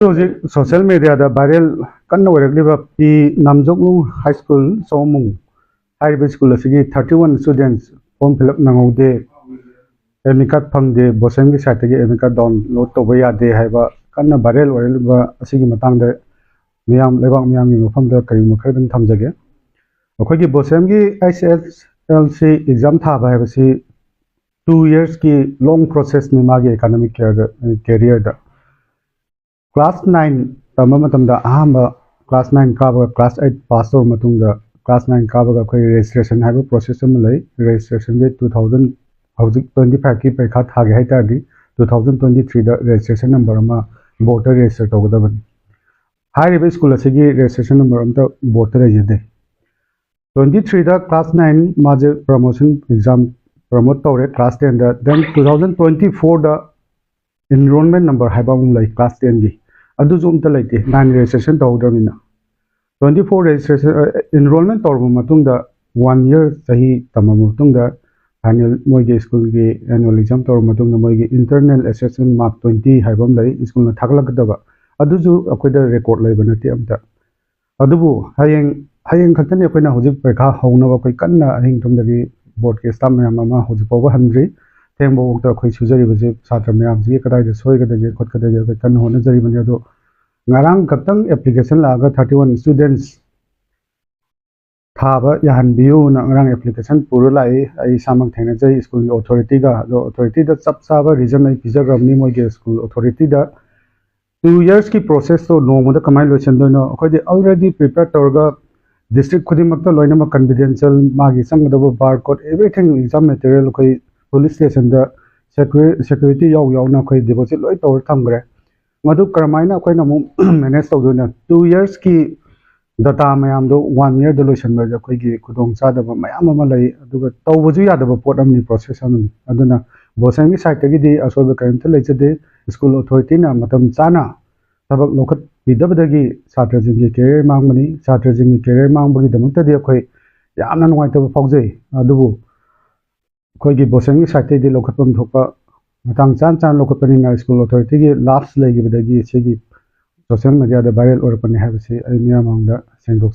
Hꯧꯖꯤꯛ social media da viral kanna oirakliba pi namjoklung high school somung high school asigi 31 students form fill up nangaude admit card phangde bosem gi site gi admit card download toba yade haiba kanna viral oiraliba asigi matangda miyam lebak miyam gi mafamda kari mukhadan thamjage akhoi gi bosem gi ICSLC exam thaba haibasi 2 years ki long process ni magi academic career da Class 9 tamamatanda ahamba class 9 kaba class 8 pass or matungda class 9 kaba ka khoi registration haiba process am lai registration de 2025 ki paikha thage hai tardi 2023 da registration number ama voter register togadaban high river school asigi registration number amta voter register 23 da class 9 maje promotion exam promote tore class 10 da then 2024 da enrollment number haiba mum lai class 10 gi adu zoom ta laite 9 registration tawdramina 24 registration enrollment tawrba matung da 1 year sahi tamamu matung da final moige school ge annual exam tawrba matung da moige internal assessment mark 20 haibam lai school na thaglakdaba adu ju akoida record lai banati amta adubu hayeng khaktani akoina hojik paikha haunaba koi kanna ahing tumdagi board ke staff mayam ama hojik pawa handri thengbo okta khoi sujari base satra mayam ji kadai de soi kadai khot kadai de kan hona jari bani ado ngarang katang application laga 31 students thaba yahan biu na ngarang application puru lai ai samang thena jai school authority ga do authority da chap saba reason ai pijagram ni moige school authority da 2 years ki process to no moda kamai loichen do no khoi de already prepared torga district khodimakta loina ma confidential magi sangdabo barcode everything exam material khoi police station da security yaw na khoi deposit loi tor thamgre madu karmaina khoi na mu manage to na 2 years ki data mayam do 1 year de lotion ba khoi gi khudong cha da mayam ama lai aduga tawbuju ya da pot amni process amni aduna bosang gi site gi di asobe kaim te leche de school authority na matam chana tabak lokat bidabadagi chatra jing gi career mangmani chatra jing gi career mangbagi damakta de khoi yamna nuai ta faujai adubu khoi gi bosang gi site di lokatpam thokpa matang chan lokapani na school authority gi laughs legi badagi segi social media da viral or pani habisi ai miya mangda sendok